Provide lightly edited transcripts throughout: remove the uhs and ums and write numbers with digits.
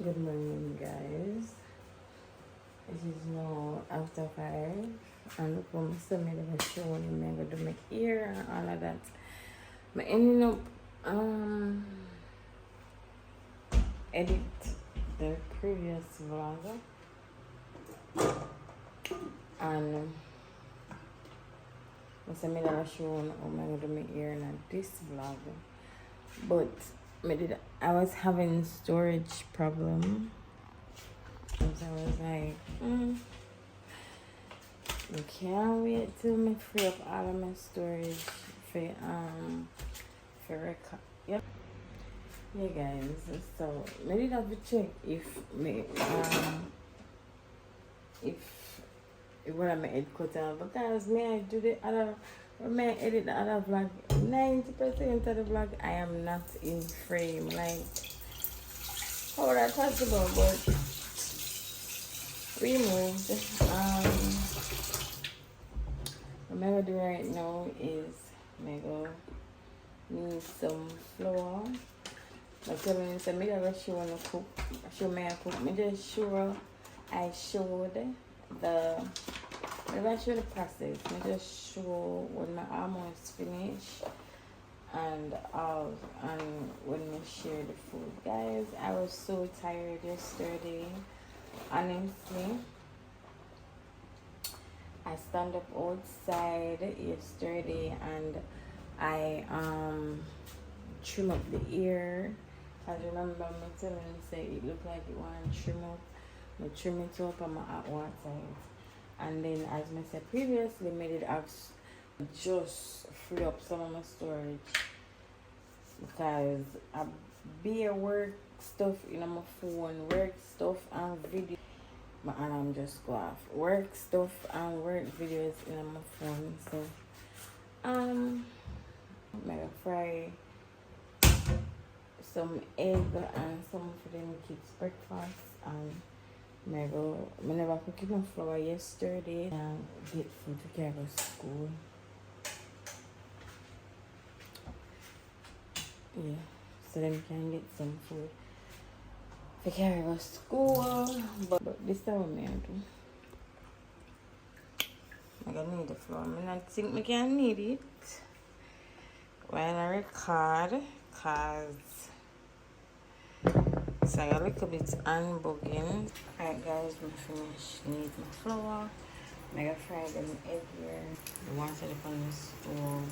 Good morning, guys. It is now after 5, and look what Mr. made of a show and I'm going to do my ear and all of that. But ending up edit the previous vlog and Mr. made of a show and I'm going to do my ear and this vlog. But I was having storage problem. So I was like, I can't wait till me free up all of my storage for record. Yep. Yeah guys, so I did have to check if what I'm edit cut out because may I do the other may I edit the other vlog 90% of the vlog I am not in frame. Like how that possible, but removed. What I'm gonna do right now is I'm gonna need some flour. I'm telling you, so I'm gonna show you cook. Show me a cook. Me just show I showed the I show the process. Me just show when my almost finished and when we share the food. Guys, I was so tired yesterday. Honestly, I stand up outside yesterday and I trim up the ear. I remember me telling you say it looked like it want to trim up. I trim it up and I at one side. And then as I said previously, made it have just free up some of my storage because I be work stuff in my phone, work stuff and video. My alarm just go off. Work stuff and work videos in my phone. So I'm gonna fry some egg and some for them kids breakfast and I never cooked my flour yesterday and get food to carry to school. Yeah, so then we can get some food to carry to school. But this time I'm gonna do. I'm gonna need the flour. I don't think I can need it when I record because it's like a little bit unbugging. Alright guys, I'm finished. Need my flour. I'm gonna fry them egg here. The ones that are on the stove.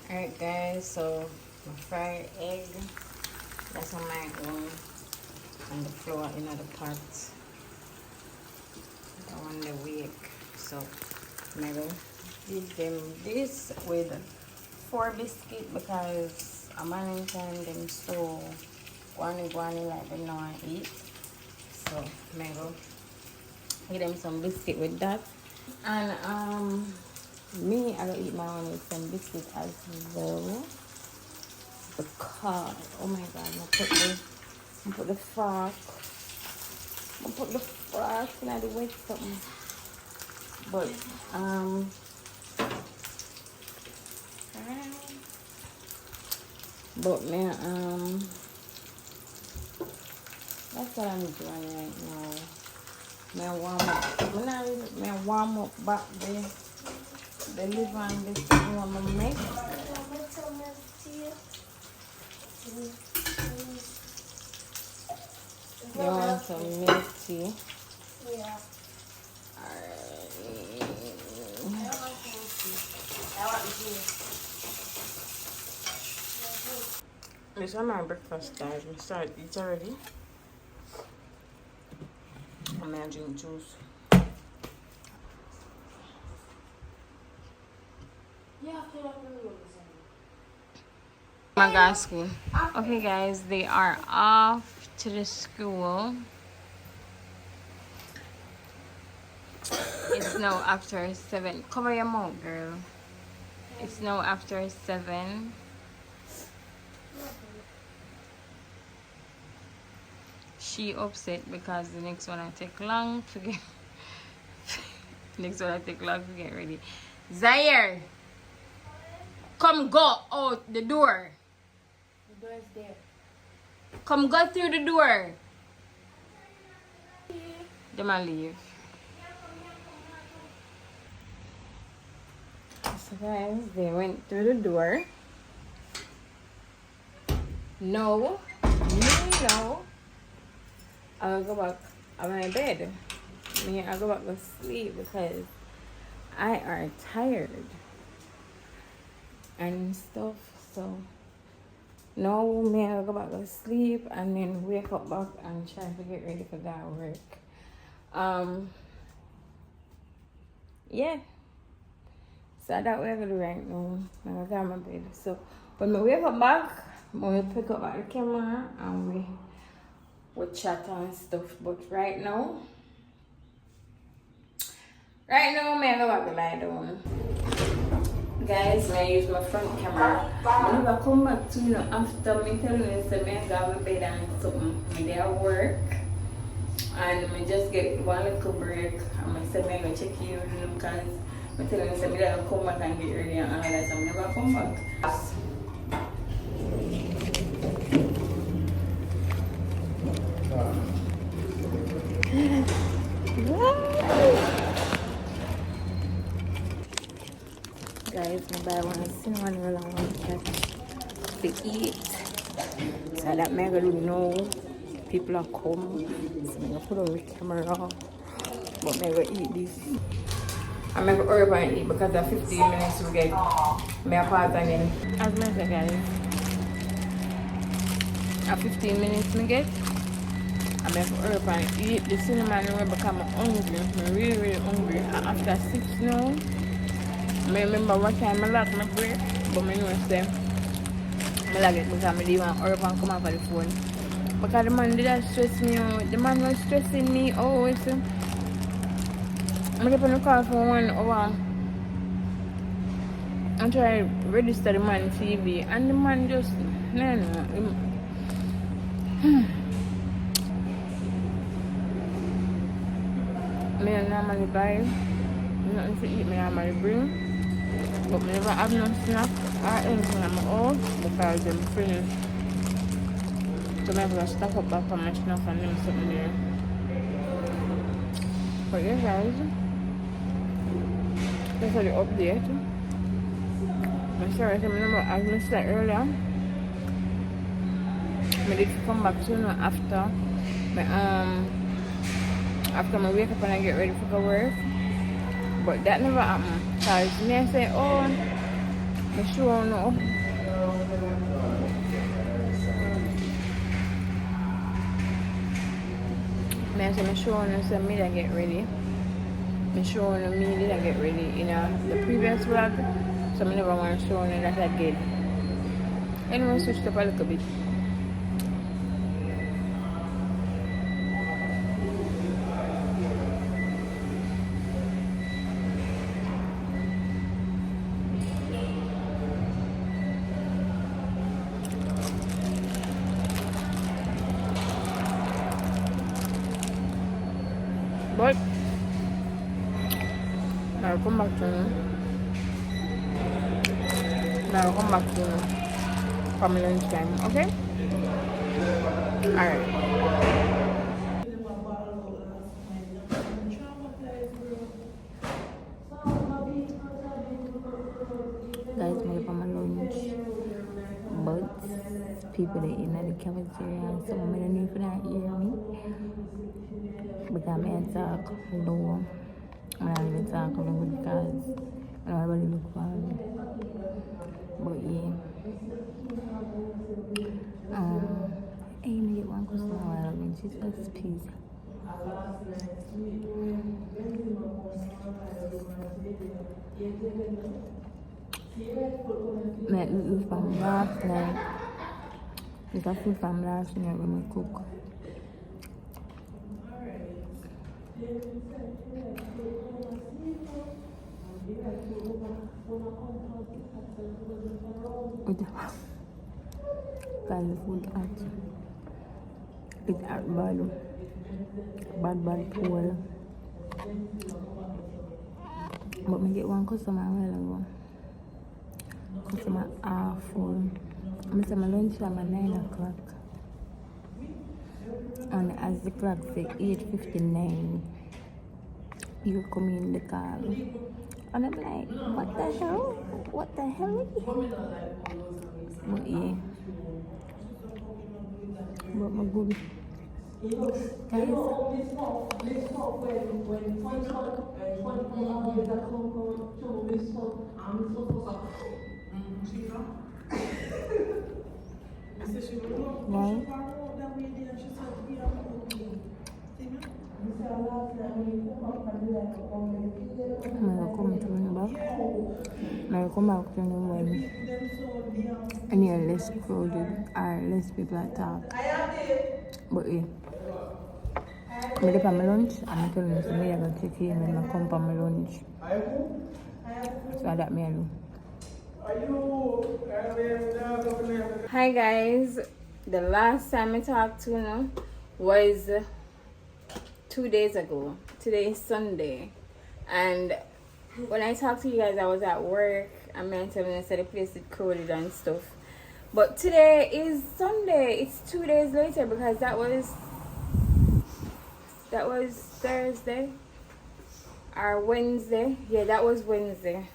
Alright guys, so my fried egg. That's on my own. And the flour in the pot. I want the week. So I'm gonna give them this with 4 biscuits because I'm managing them so guani like they know I eat. So I'm gonna give them some biscuit with that. And me I don't eat my own with some biscuit as well. Because oh my god, I put the fork. I put the fork in the wet something. But me that's what I'm doing right now. Me warm up back the liver and this thing I'm gonna make. You want some milk tea? Yeah. Alright. I don't like milk tea. I want tea. This is my breakfast, guys. We started eat already. I'm gonna drink juice. My guys' school. Okay, guys, they are off to the school. It's now after 7. Cover your mouth, girl. It's now after 7. She upset because the next one I take long to get ready. Zaire, come go out the door. The door is there. Come go through the door. Them a leave. So guys, they went through the door. No, no. I'll go back on my bed. I'll go back to sleep because I are tired and stuff. So now I'll go back to sleep and then wake up back and try to get ready for that work. Yeah. So that way I do right now. I'm gonna go on my bed. So when I wake up back, we'll pick up the camera and we chat and stuff. But right now, I go back to lie down. Guys, I use my front camera. When I come back to after me telling you say I go on my bed and something, I dey at work. And I just get one little break and I say I'm gonna check you because I tell you say I come back and get ready and all that, so I never come back. Guys, my buy one cinnamon roll and one catch to eat. So that me gonna know people are come. So I'm gonna put on the camera. But I'm gonna eat this. I'm gonna hurry up and eat because at 15 minutes we get me a pause again. As I said guys, at 15 minutes we get. I'm gonna hurry up and eat the cinnamon roll because I'm hungry. I'm really hungry. And after 6 now, I remember one time I lost my break, but I know say I lost it because I didn't want to hurry up and come off of the phone. Because the man did stress me out. The man was stressing me out. I'm going to call for 1 hour and try to register the man TV. And the man just, no. I normally buy nothing to eat, I normally bring. But I never have no snack or anything at my own because I'm finished. So I'm going to stock up back on my snack and then something there. But yeah guys, that's the update. I'm sorry, I remember as I said earlier, I did come back soon after I wake up and I get ready for work. But that never happened. Because me I say, oh, I sure no. Me I say, I sure no, so me that get ready. I sure no, me did I get ready in the previous vlog. So I never want to show no that I did. Anyway, switched up a little bit. But now I'll come back to you. Now I'll come back to you from lunchtime, okay? Alright. Guys, I'm going for my lunch. But people that eat in the cafeteria and some of them don't even hear me. Because I talk low. I don't even talk low because I don't really look for me. But yeah. I even get one customer while I'm in. She's just pizza. I eat from last night. It's a food from last night when we cook. Because the food hot. It's hot bad pool. But me get one customer a while ago. Customer half full. I say my lunch time at 9 o'clock. And as the clock say 8:59, you come in the car. And I'm like, what the hell? What the hell? But yeah. But my good. Guys. Right? May come to me back. May come back to me when and you're less crowded or less people at talk. But yeah. I did my lunch and I told me I go take him when I come for my lunch. So that me I do. Hi guys. The last time I talked to you was 2 days ago. Today is Sunday. And when I talked to you guys, I was at work. I meant to say the place is crowded and stuff. But today is Sunday. It's 2 days later because that was Thursday or Wednesday. Yeah, that was Wednesday.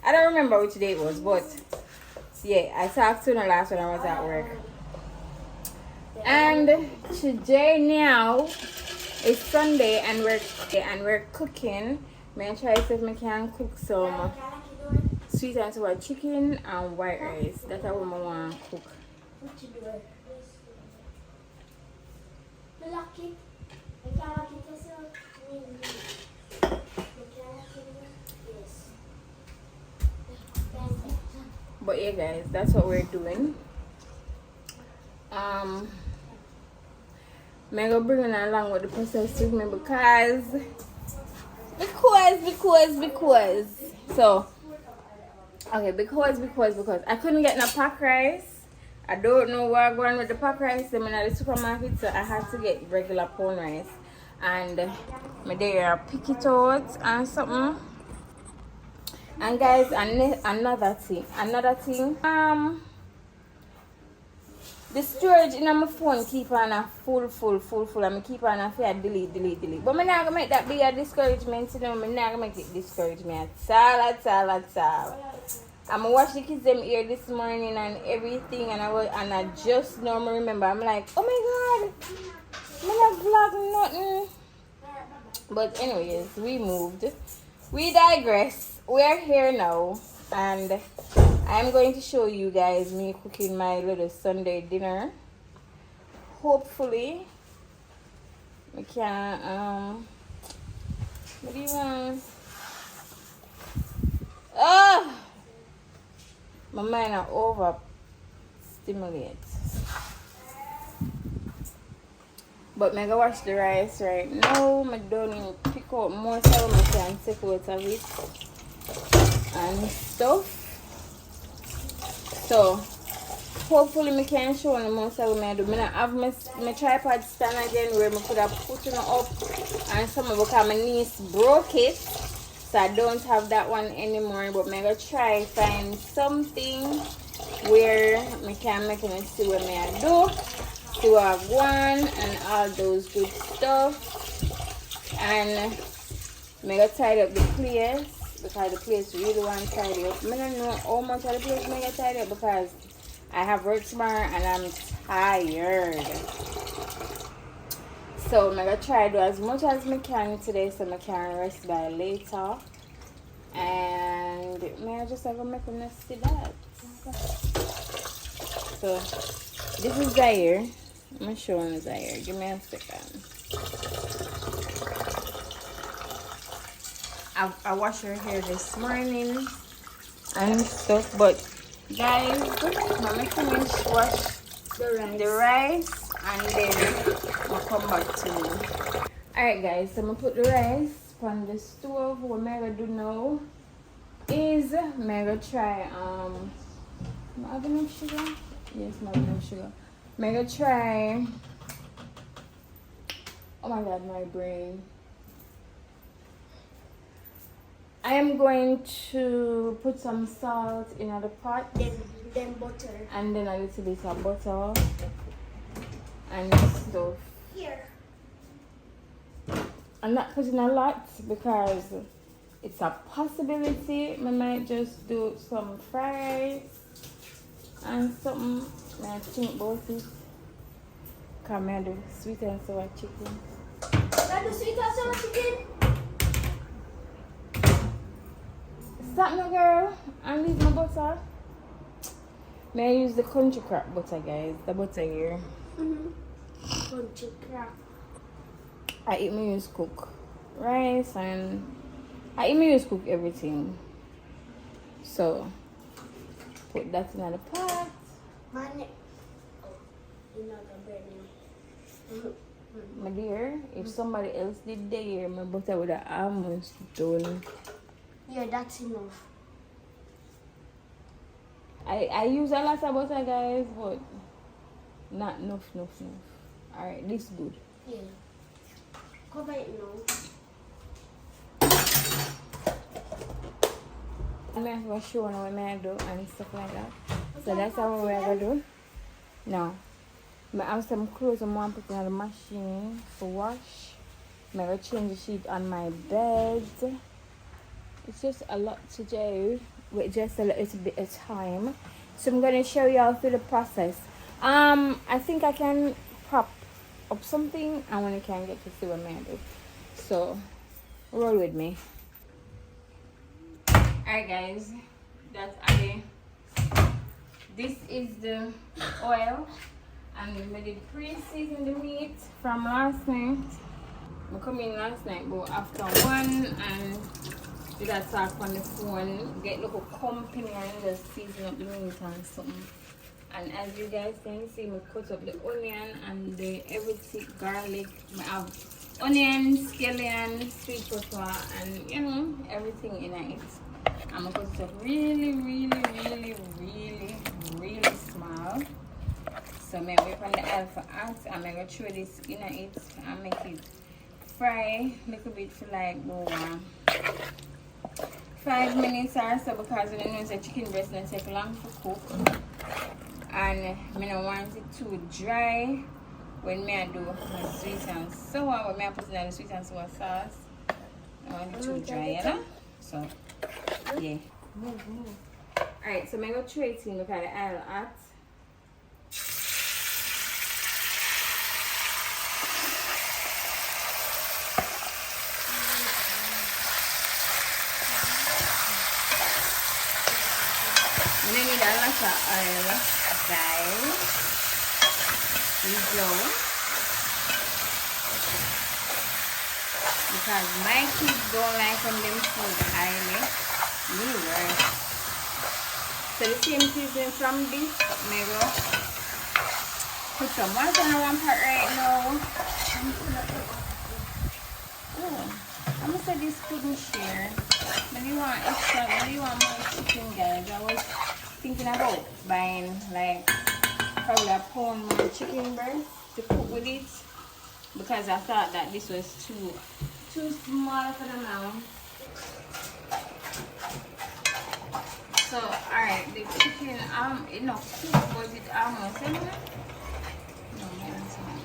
I don't remember which day it was, but yeah, I talked to her last when I was at work. And today now is Sunday and we're cooking. May I try to see if I can cook some sweet and sour chicken and white rice. That's what I want to cook. But yeah guys, that's what we're doing. I'm gonna bring it along with the process with me because so okay, because I couldn't get no pack rice. I don't know where I'm going with the pack rice. I'm in the supermarket, so I had to get regular pound rice. And my there pick it out and something. And guys, another thing. The storage in my phone keep on a full. And I keep on a fear delete. But I'm not gonna make that be a discouragement, you know. I'm not gonna make it discourage me at all. I'm gonna watch the kids them here this morning and everything, and I just now remember. I'm like, oh my god, I'm not vlog nothing. But anyways, we moved. We digress. We are here now, and I'm going to show you guys me cooking my little Sunday dinner. Hopefully, we can what do you want? My mind are over stimulate. But I'm gonna wash the rice right now. I'm done pick out more so I can take out of it and stuff. So hopefully I can show you most of what I do. I have my tripod stand again where I could have put it up, and some of because my niece broke it. So I don't have that one anymore, but I'm gonna try find something where I can make it see what I do, see what I want, and all those good stuff. And I'm gonna tidy up the place because the place really want to tidy up. I don't know how much of the place I'm gonna tidy up because I have work tomorrow and I'm tired. So I'm gonna try to do as much as I can today so I can rest by later. And may I just have a make a see that. So this is Zaire. I'm gonna show you Zaire. Give me a second. I washed her hair this morning and stuff, but guys, I'm gonna finish wash the rice and then I'll come back to you. Alright guys, so I'm gonna put the rice on the stove. What I'm gonna do now is I'm gonna try am I having enough sugar? Yes, I'm having enough sugar. I'm gonna try, oh my god, my brain. I am going to put some salt in the pot. Then butter. And then a little bit of butter and stuff. Here. I'm not putting a lot because it's a possibility. I might just do some fries and something. I think about it. Come and do sweet and sour chicken. Can do sweet and sour chicken? Stop now, girl, and leave my butter. May I use the country crab butter, guys? The butter here. Country crab. I eat me use cook rice and I eat me use cook everything. So put that in the pot. Man, oh, you know the bread now. My dear, if somebody else did the here, my butter would have almost done. Yeah, that's enough. I use a lot of butter, guys, but not enough. Alright, this good. Yeah. Cover it now. I'm going to show you what I do and stuff like that. So that's how we're going to do. Now, I have some clothes I'm going to put in the machine for wash. I'm going to change the sheet on my bed. It's just a lot to do with just a little bit of time. So I'm going to show you all through the process. I think I can prop up something and when I can get to see what I'm going to do. So, roll with me. Alright guys, that's Ali. This is the oil and we did pre-season the meat from last night. I come in last night but after 1 and did I talk on the phone, get little company and just season up the meat and something. And as you guys can see, I cut up the onion and the everything, garlic. I have onion, scallion, sweet pepper, and you know, everything in it. I'm gonna cut it up really small. So I'm gonna whip on the oil for hot. I'm gonna throw this in it and make it fry a little bit for like 5 minutes or so because you know the chicken breast doesn't take long to cook. And I don't want it too dry when I do my sweet and sour. When I put in the sweet and sour sauce, I want it too dry, you know? So, yeah. Alright, so I'm going to try it in because the oil hot. You don't need a lot of oil, guys. Because my kids don't like when them food highly. Me worse. So the same season from this, maybe put some water in one pot right now. Oh, I'm gonna say this couldn't share. But you want extra, but you want more chicken, guys. I was thinking about buying like probably a pound more chicken breast to cook with it because I thought that this was too small for the amount. So alright, the chicken it not cooked, but it almost anyway. No, that's not.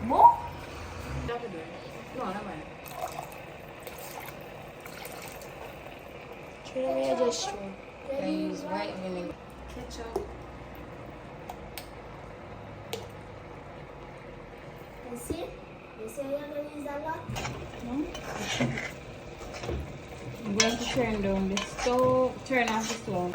More? No, never mind. I use white vinegar, ketchup. You see? You say you're going to use a lot? No? I'm going to turn down the stove, turn off the stove.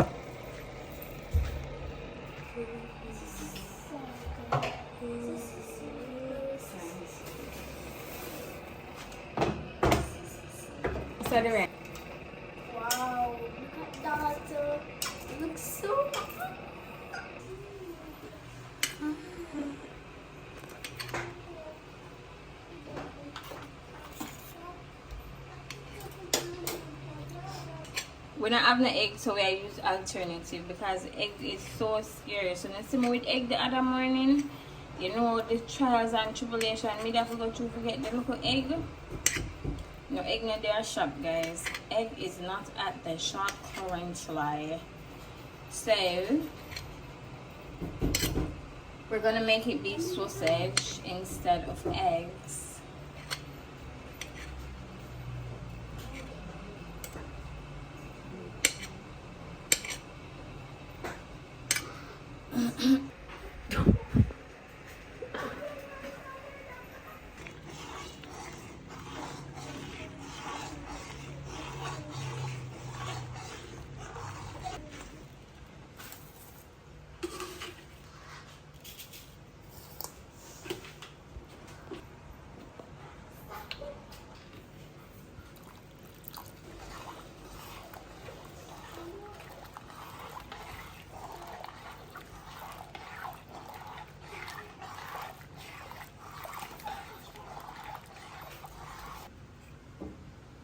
So the rest. Wow, look at that. It looks so good. We don't have no egg, so I use alternative because egg is so scarce. So let's see me with egg the other morning. You know the trials and tribulation me have to go through to get the little egg. No egg not there shop, guys. Egg is not at the shop currently. So we're gonna make it beef sausage instead of eggs.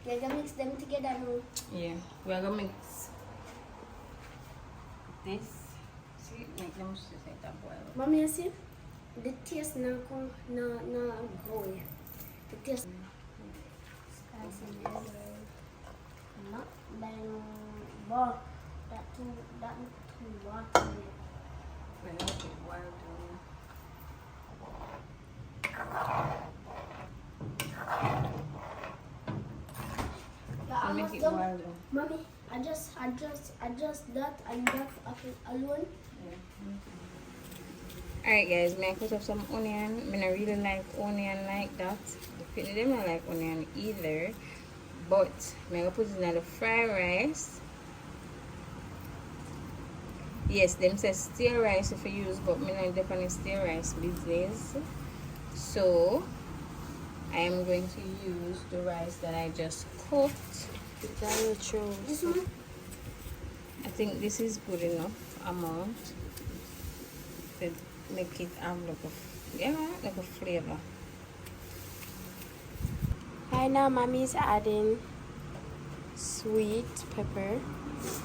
We're gonna mix them together now. Yeah, we're gonna mix this. See, make them just like that boil. Mommy, you see? The taste no go. The taste. Not bang, but that too water. We're gonna make it boil down. We'll make it boil down. Mommy, I just that and that alone. Alright guys, I cut up some onion. I don't really like onion like that. The people them don't like onion either. But I'm gonna put it in the fried rice. Yes, them say stir rice if you use, but I don't depend on stir rice business. So I am going to use the rice that I just cooked. This one? I think this is good enough amount to make it have like a flavor. Right now, mommy's adding sweet pepper. So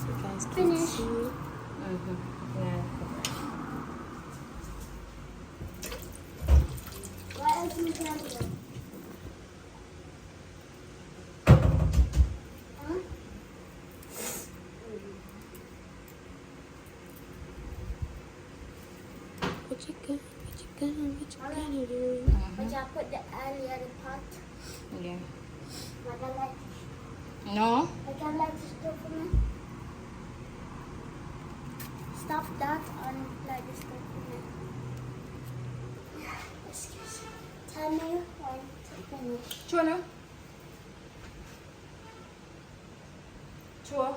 you guys can see. Yeah. What else do you have? What you do? But I put the earlier the pot. Yeah. But I like. No? I can like this stuff for me. Stop that and like this stuff for me. Excuse me. Tell me when to finish. Chua. Chua.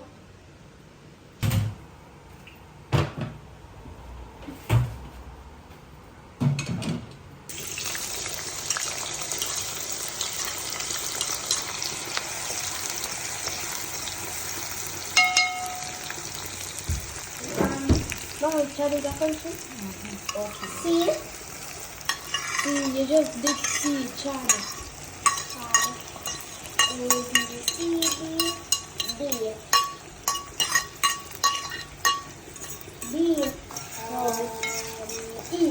Mom, try to get something? See? See, you just did see, Charlie. A, B, C, D, D. B, E.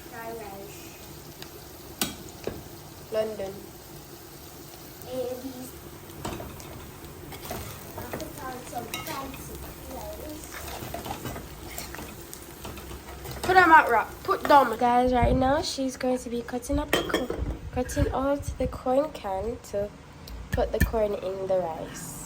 Fried rice. London. A, B, I put on some fancy clothes. Put them out, rock. Put them. Guys, right now she's going to be cutting out the corn can to put the corn in the rice.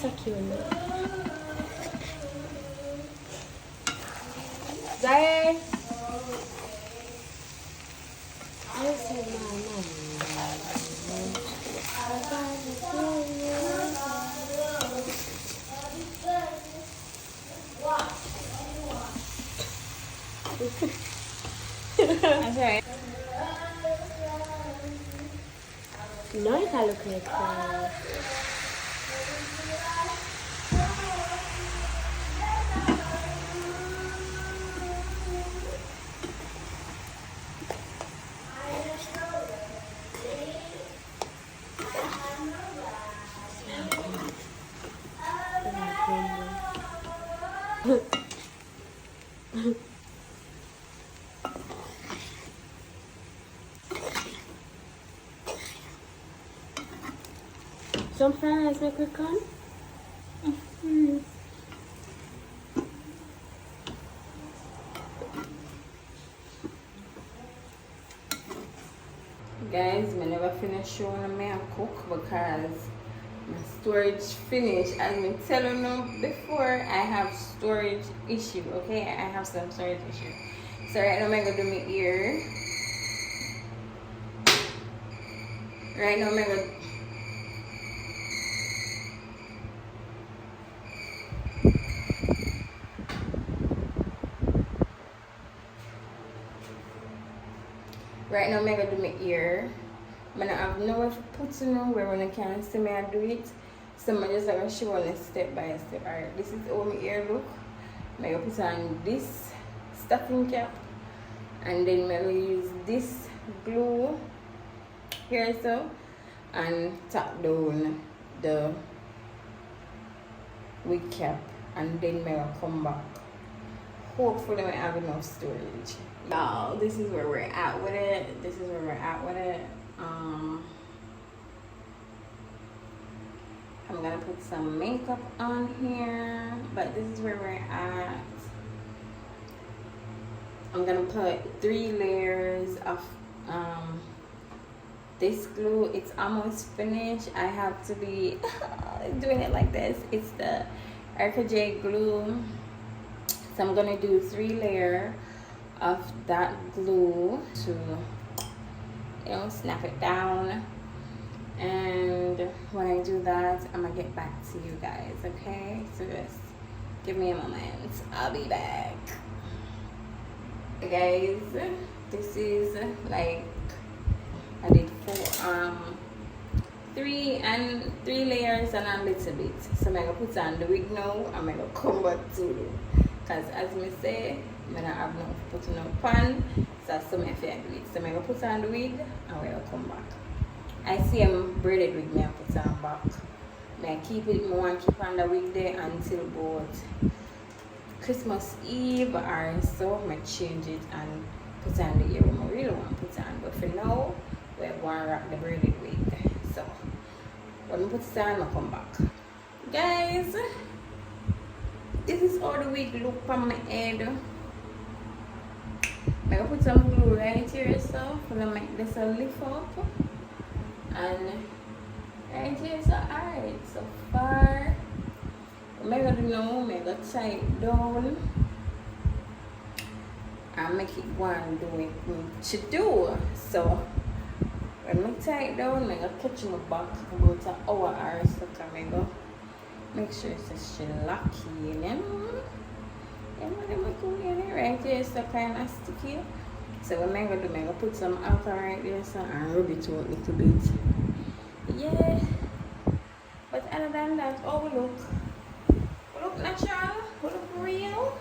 So cute. Zay. That's right. No, it look like that. Some fries make we come. Guys, I never finish showing me I cook because my storage finished. As I telling you before, I have storage issue. Okay, I have some storage issue. So right now I'm gonna do my ear. Right now I'm gonna. Right now I'm gonna do my ear. I have no put in where when I can see me I do it. So I'm just gonna show you step by step. Alright, this is how my ear look. I'm gonna put on this stuffing cap and then I'm gonna use this glue here so and tap down the wig cap and then I'm gonna come back. Hopefully I have enough storage. Y'all, this is where we're at with it. I'm gonna put some makeup on here, but this is where we're at. I'm gonna put 3 layers of this glue. It's almost finished. I have to be doing it like this. It's the Erica J glue. So I'm gonna do 3 layers of that glue to snap it down, and when I do that I'm gonna get back to you guys. Okay, so just give me a moment, I'll be back. Guys, this is like I did 3 layers and a little bit, so I'm gonna put on the wig now. I'm gonna come back to you because as I say I don't have no put in no pan, so some if I do it. So I'm gonna put on the wig and we'll come back. I see I'm braided wig, I put on back. I keep it, I want to keep on the wig there until about Christmas Eve or so. I change it and put on the ear I really want to put on. But for now, we're going to rock the braided wig. So when I put it on, I'll come back. Guys, this is how the wig look on my head. I'm gonna put some glue right here so I'm gonna make this a lift up and right here. So alright, so far I'm gonna do now, I'm gonna tie it down and make it go and do it to do. So when I tie it down, I'm gonna catch my back about an hour or so. I'm gonna make sure it's a lucky in them. Right here, so kind of sticky. So what I'm gonna do, I'm gonna put some alcohol right there so and rub it out a little bit. Yeah. But other than that, oh we look natural, we look real.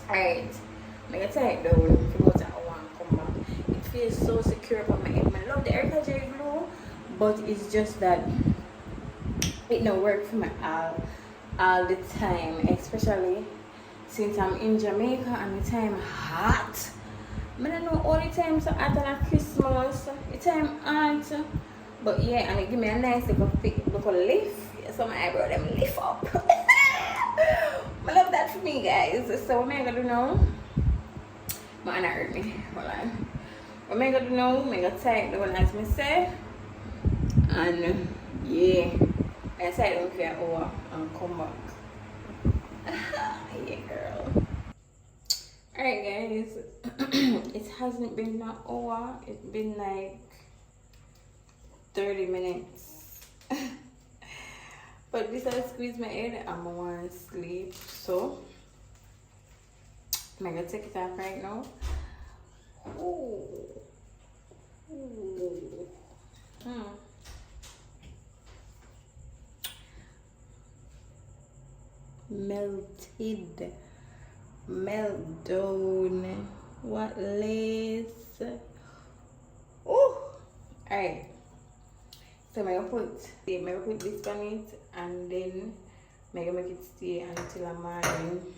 Alright, I'm gonna tie it down for about an hour and come back. It feels so secure on my head. I love the Erica J glue, but it's just that it don't work for me all the time, especially since I'm in Jamaica and the time hot. I don't know all the time so hot on Christmas, the time hot. But yeah, and it give me a nice little lift. So my eyebrow them lift up. I love that for me guys. So what am I gonna do now? Man, that hurt me. Hold on. What am I gonna do now? I'm gonna tie it down as I say. And yeah. I said I don't care over and come back. Yeah, girl. Alright, guys. It hasn't been an hour. It's been like 30 minutes. But this has squeezed my head. I'm gonna sleep. So I'm gonna take it off right now. Ooh. Ooh. Melted. Melt down. What lace? Ooh. Alright. So I'm gonna put this on it and then I'm gonna make it stay until the morning.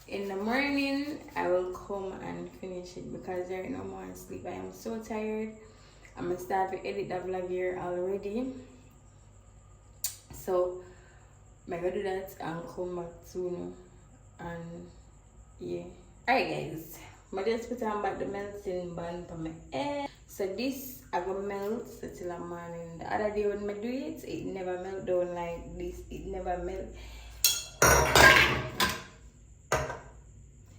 In the morning I will come and finish it because right now I'm on sleep. I am so tired. I'm gonna start to edit the vlog here already. So I'm gonna do that and come back soon. And yeah. Alright guys. I just put on back the melting band for my hair. So this I gonna melt till the morning. The other day when I do it, it never melt down like this. It never melt.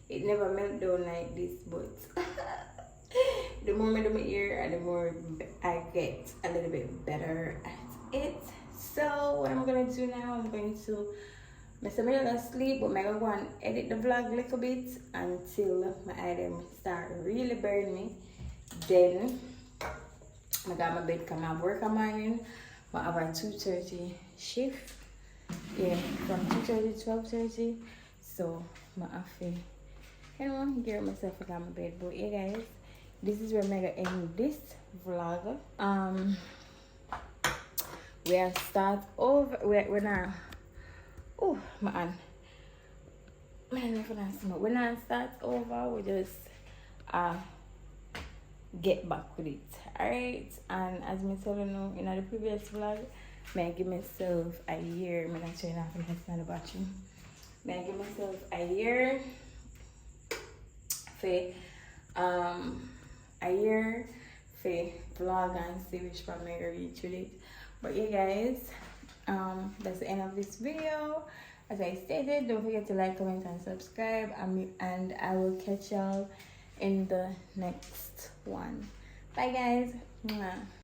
It never melt down like this, but the more I do my ear and the more I get a little bit better at it. So what I'm gonna do now, I'm going to I'm gonna sleep, but I'm gonna go and edit the vlog a little bit until my items start really burning me. Then I got my bed come and work on morning. I have a 2:30 shift. Yeah, from 2:30 to 12:30. So I have to get myself out of my bed. But yeah guys, this is where I'm gonna end this vlog. We are start over. We're now. Oh man, when I start over, we just get back with it. Alright, and as I told you know in the previous vlog, I give myself a year. I'm gonna turn off the battery. I give myself a year for vlog and see which one I reach with it. But yeah guys, that's the end of this video. As I stated, don't forget to like, comment and subscribe, and I will catch y'all in the next one. Bye guys. Mwah.